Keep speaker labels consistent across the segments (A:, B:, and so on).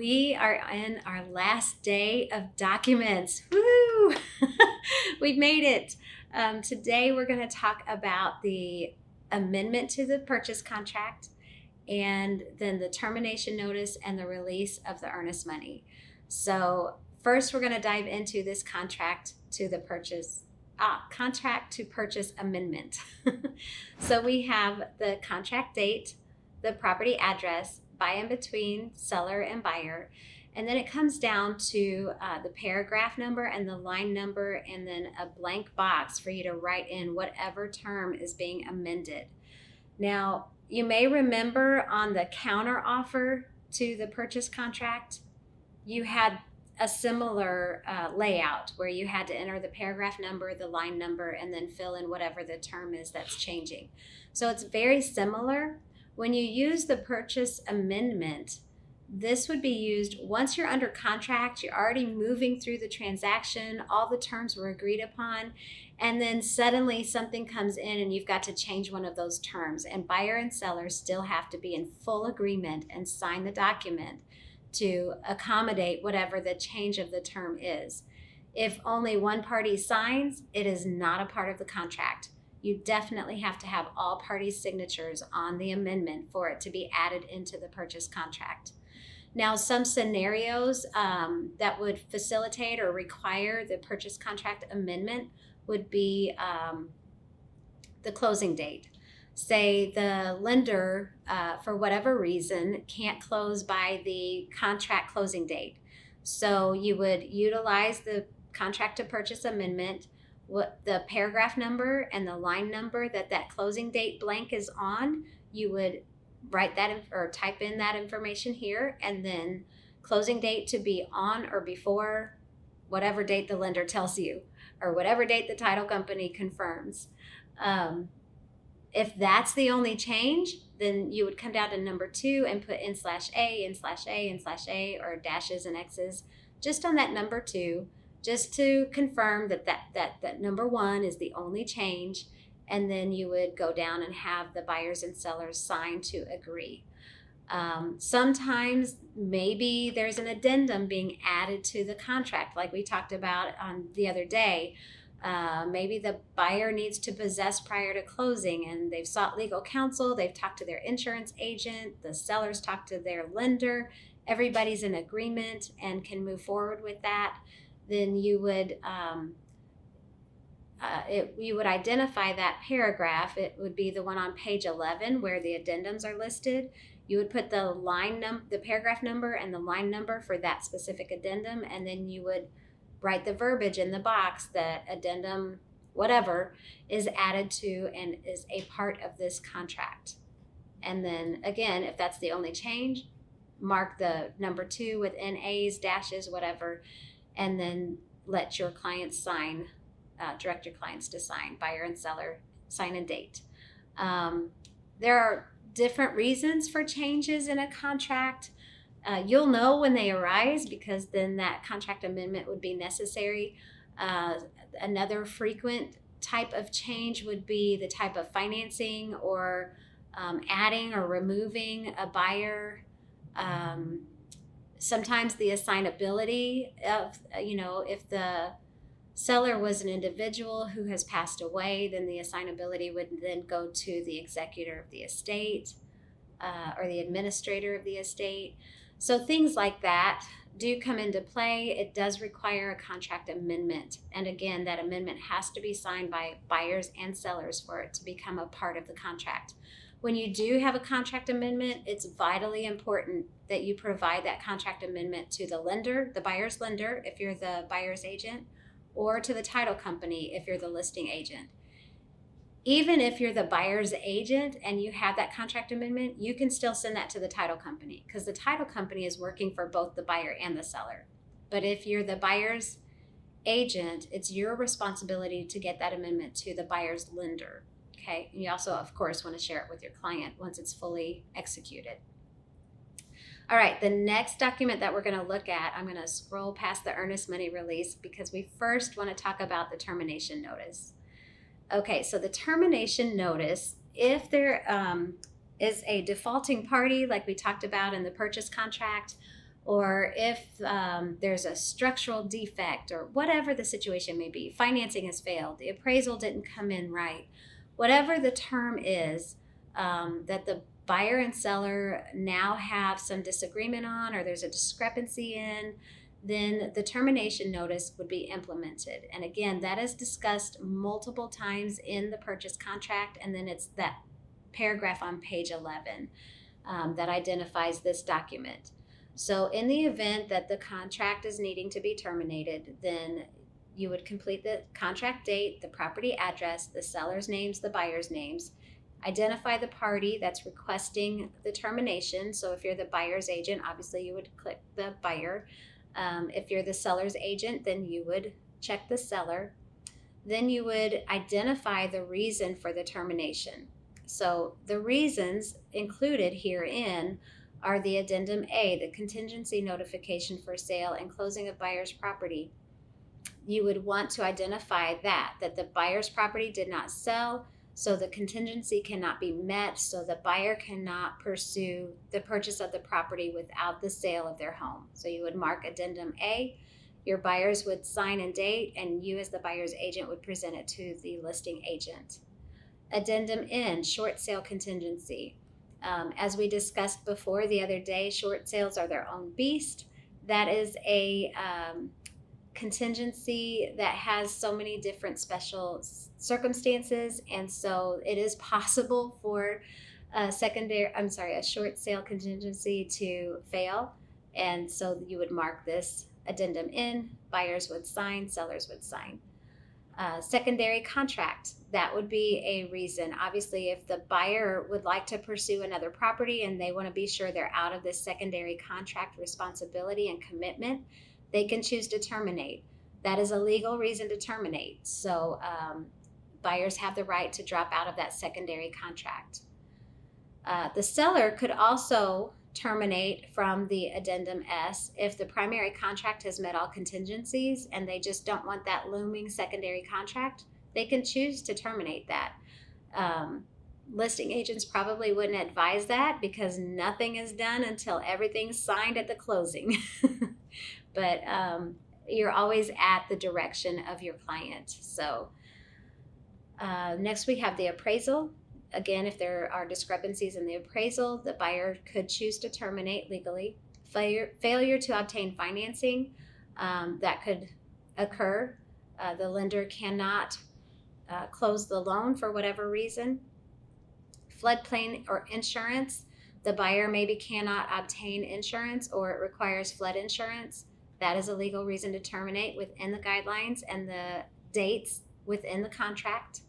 A: We are in our last day of documents. Woo! We've made it. Today we're going to talk about the amendment to the purchase contract and then the termination notice and the release of the earnest money. So first we're going to dive into this contract to purchase amendment. So we have the contract date, the property address, by and between seller and buyer, and then it comes down to the paragraph number and the line number, and then a blank box for you to write in whatever term is being amended. Now, you may remember on the counter offer to the purchase contract, you had a similar layout where you had to enter the paragraph number, the line number, and then fill in whatever the term is that's changing. So it's very similar. When you use the purchase amendment, this would be used once you're under contract, you're already moving through the transaction, all the terms were agreed upon, and then suddenly something comes in and you've got to change one of those terms, and buyer and seller still have to be in full agreement and sign the document to accommodate whatever the change of the term is. If only one party signs, it is not a part of the contract. You definitely have to have all parties' signatures on the amendment for it to be added into the purchase contract. Now, some scenarios that would facilitate or require the purchase contract amendment would be the closing date. Say the lender, for whatever reason, can't close by the contract closing date. So you would utilize the contract to purchase amendment, what the paragraph number and the line number that closing date blank is on, you would write that or type in that information here, and then closing date to be on or before whatever date the lender tells you or whatever date the title company confirms. If that's the only change, then you would come down to number 2 and put /A/A/A/A, or dashes and X's just on that number 2, just to confirm that number 1 is the only change, and then you would go down and have the buyers and sellers sign to agree. Sometimes maybe there's an addendum being added to the contract, like we talked about on the other day. Maybe the buyer needs to possess prior to closing, and they've sought legal counsel, they've talked to their insurance agent, the sellers talked to their lender, everybody's in agreement and can move forward with that. Then you would identify that paragraph. It would be the one on page 11 where the addendums are listed. You would put the paragraph number and the line number for that specific addendum, and then you would write the verbiage in the box that addendum whatever is added to and is a part of this contract. And then again, if that's the only change, mark the number 2 with NAs, dashes, whatever, and then let your clients sign, direct your clients to sign, buyer and seller, sign and date. There are different reasons for changes in a contract. You'll know when they arise, because then that contract amendment would be necessary. Another frequent type of change would be the type of financing or adding or removing a buyer. Sometimes the assignability of, if the seller was an individual who has passed away, then the assignability would then go to the executor of the estate or the administrator of the estate. So things like that do come into play. It does require a contract amendment. And again, that amendment has to be signed by buyers and sellers for it to become a part of the contract. When you do have a contract amendment, it's vitally important that you provide that contract amendment to the lender, the buyer's lender, if you're the buyer's agent, or to the title company if you're the listing agent. Even if you're the buyer's agent and you have that contract amendment, you can still send that to the title company, because the title company is working for both the buyer and the seller. But if you're the buyer's agent, it's your responsibility to get that amendment to the buyer's lender. Okay, and you also, of course, want to share it with your client once it's fully executed. All right, the next document that we're going to look at, I'm going to scroll past the earnest money release because we first want to talk about the termination notice. Okay, so the termination notice, if there is a defaulting party like we talked about in the purchase contract, or if there's a structural defect or whatever the situation may be, financing has failed, the appraisal didn't come in right, whatever the term is that the buyer and seller now have some disagreement on, or there's a discrepancy in, then the termination notice would be implemented. And again, that is discussed multiple times in the purchase contract, and then it's that paragraph on page 11 that identifies this document. So in the event that the contract is needing to be terminated, then you would complete the contract date, the property address, the seller's names, the buyer's names, identify the party that's requesting the termination. So if you're the buyer's agent, obviously you would click the buyer. If you're the seller's agent, then you would check the seller. Then you would identify the reason for the termination. So the reasons included herein are the addendum A, the contingency notification for sale and closing of buyer's property. You would want to identify that the buyer's property did not sell, so the contingency cannot be met, so the buyer cannot pursue the purchase of the property without the sale of their home. So you would mark addendum A, your buyers would sign and date, and you as the buyer's agent would present it to the listing agent. Addendum N, short sale contingency. As we discussed before the other day, short sales are their own beast. That is a contingency that has so many different special circumstances, and so it is possible for a short sale contingency to fail. And so you would mark this addendum N, buyers would sign, sellers would sign. Secondary contract, that would be a reason. Obviously, if the buyer would like to pursue another property and they want to be sure they're out of this secondary contract responsibility and commitment, they can choose to terminate. That is a legal reason to terminate. So buyers have the right to drop out of that secondary contract. The seller could also terminate from the addendum S if the primary contract has met all contingencies and they just don't want that looming secondary contract. They can choose to terminate that. Listing agents probably wouldn't advise that because nothing is done until everything's signed at the closing. But you're always at the direction of your client. So next we have the appraisal. Again, if there are discrepancies in the appraisal, the buyer could choose to terminate legally. Failure to obtain financing, that could occur. The lender cannot close the loan for whatever reason. Floodplain or insurance, the buyer maybe cannot obtain insurance or it requires flood insurance. That is a legal reason to terminate within the guidelines and the dates within the contract.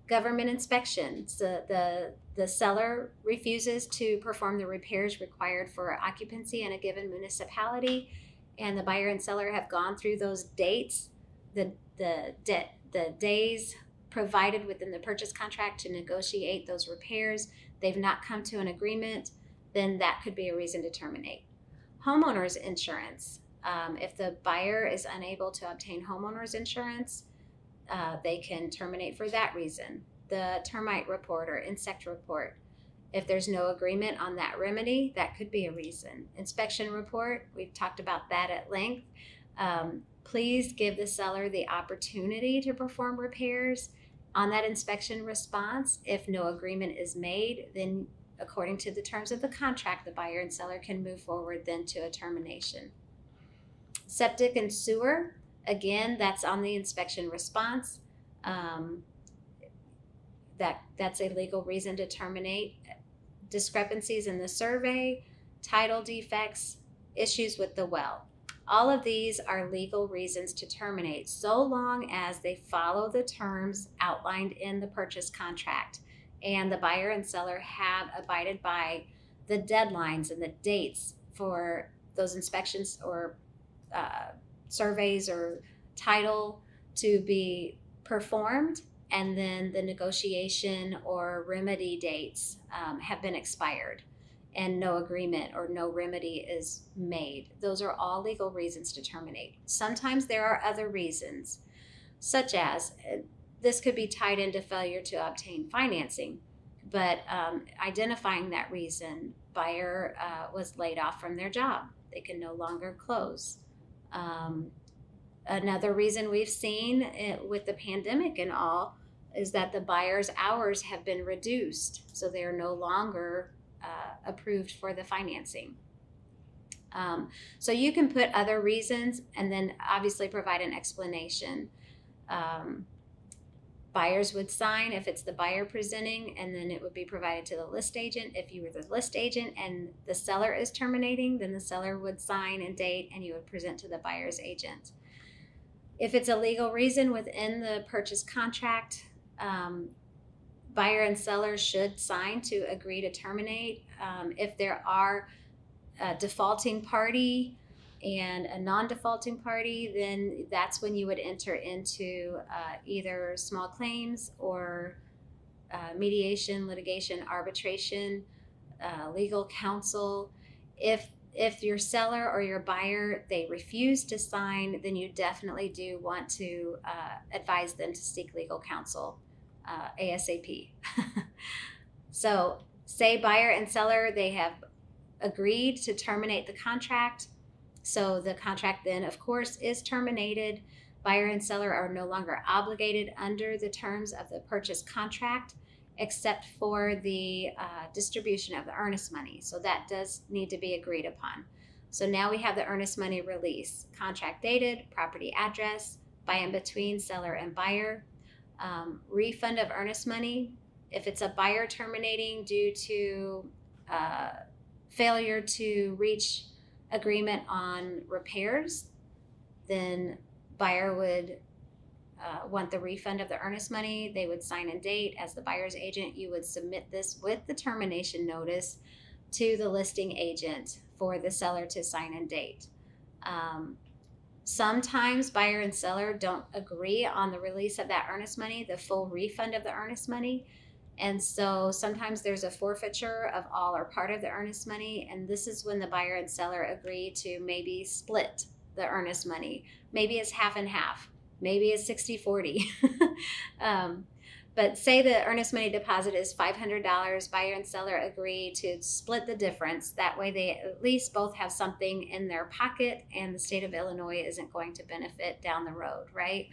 A: Government inspections, the seller refuses to perform the repairs required for occupancy in a given municipality, and the buyer and seller have gone through those dates, the days provided within the purchase contract to negotiate those repairs. They've not come to an agreement, then that could be a reason to terminate. Homeowners insurance. If the buyer is unable to obtain homeowners insurance, they can terminate for that reason. The termite report or insect report, if there's no agreement on that remedy, that could be a reason. Inspection report, we've talked about that at length. Please give the seller the opportunity to perform repairs on that inspection response. If no agreement is made, then according to the terms of the contract, the buyer and seller can move forward then to a termination. Septic and sewer, again, that's on the inspection response. That's a legal reason to terminate. Discrepancies in the survey, title defects, issues with the well. All of these are legal reasons to terminate so long as they follow the terms outlined in the purchase contract and the buyer and seller have abided by the deadlines and the dates for those inspections or surveys or title to be performed, and then the negotiation or remedy dates have been expired and no agreement or no remedy is made. Those are all legal reasons to terminate. Sometimes there are other reasons, such as this could be tied into failure to obtain financing, but identifying that reason, buyer was laid off from their job. They can no longer close. Another reason we've seen it with the pandemic and all is that the buyer's hours have been reduced, so they are no longer approved for the financing. So you can put other reasons and then obviously provide an explanation. Buyers would sign if it's the buyer presenting, and then it would be provided to the list agent. If you were the list agent and the seller is terminating, then the seller would sign and date, and you would present to the buyer's agent. If it's a legal reason within the purchase contract, buyer and seller should sign to agree to terminate. If there are a defaulting party and a non-defaulting party, then that's when you would enter into either small claims or mediation, litigation, arbitration, legal counsel. If your seller or your buyer, they refuse to sign, then you definitely do want to advise them to seek legal counsel ASAP. So say buyer and seller, they have agreed to terminate the contract. So the contract then, of course, is terminated. Buyer and seller are no longer obligated under the terms of the purchase contract, except for the distribution of the earnest money. So that does need to be agreed upon. So now we have the earnest money release, contract dated, property address, by and between seller and buyer, refund of earnest money. If it's a buyer terminating due to failure to reach agreement on repairs, then buyer would want the refund of the earnest money. They would sign and date. As the buyer's agent, you would submit this with the termination notice to the listing agent for the seller to sign and date. Sometimes buyer and seller don't agree on the release of that earnest money, the full refund of the earnest money. And so sometimes there's a forfeiture of all or part of the earnest money. And this is when the buyer and seller agree to maybe split the earnest money. Maybe it's half and half. Maybe it's 60-40. But say the earnest money deposit is $500. Buyer and seller agree to split the difference. That way they at least both have something in their pocket, and the state of Illinois isn't going to benefit down the road, right?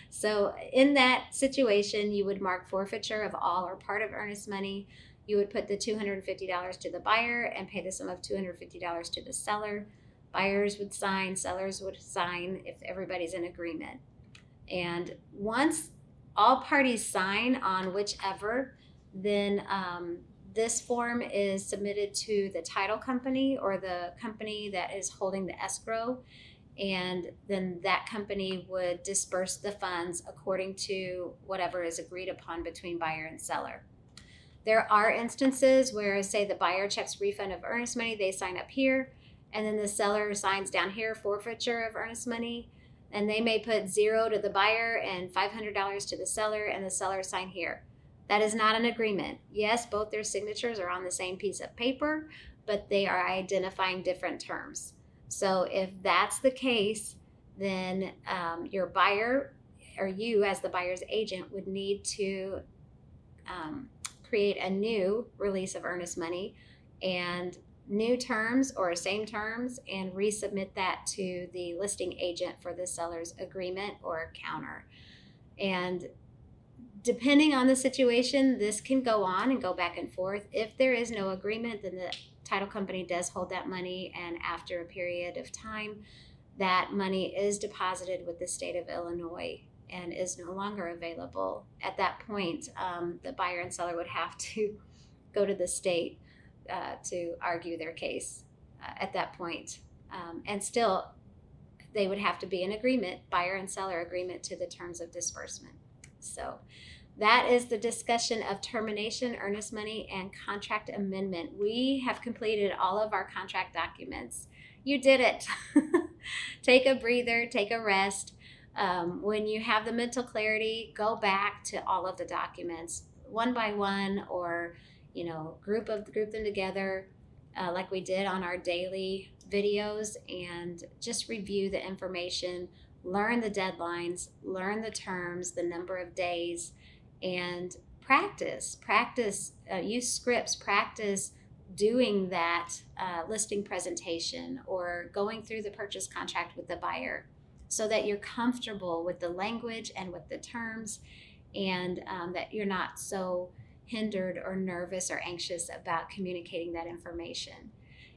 A: So in that situation, you would mark forfeiture of all or part of earnest money. You would put the $250 to the buyer and pay the sum of $250 to the seller. Buyers would sign, sellers would sign if everybody's in agreement. And once all parties sign on whichever, then this form is submitted to the title company or the company that is holding the escrow. And then that company would disperse the funds according to whatever is agreed upon between buyer and seller. There are instances where, say, the buyer checks refund of earnest money, they sign up here, and then the seller signs down here forfeiture of earnest money, and they may put $0 to the buyer and $500 to the seller, and the seller sign here. That is not an agreement. Yes, both their signatures are on the same piece of paper, but they are identifying different terms. So if that's the case, then your buyer or you as the buyer's agent would need to create a new release of earnest money and new terms or same terms and resubmit that to the listing agent for the seller's agreement or counter. And depending on the situation, this can go on and go back and forth. If there is no agreement, then the title company does hold that money, and after a period of time, that money is deposited with the state of Illinois and is no longer available. At that point, the buyer and seller would have to go to the state to argue their case at that point. And still, they would have to be in agreement, buyer and seller agreement to the terms of disbursement. So that is the discussion of termination, earnest money, and contract amendment. We have completed all of our contract documents. You did it. Take a breather, take a rest. When you have the mental clarity, go back to all of the documents one by one, or group them together like we did on our daily videos, and just review the information, learn the deadlines, learn the terms, the number of days, and practice, use scripts, practice doing that listing presentation or going through the purchase contract with the buyer so that you're comfortable with the language and with the terms, and that you're not so hindered or nervous or anxious about communicating that information.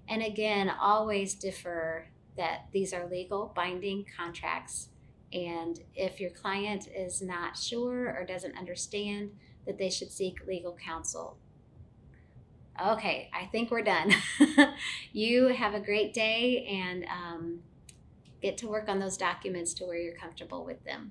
A: And again, always defer that these are legal binding contracts. And if your client is not sure or doesn't understand, that they should seek legal counsel. Okay, I think we're done. You have a great day, and get to work on those documents to where you're comfortable with them.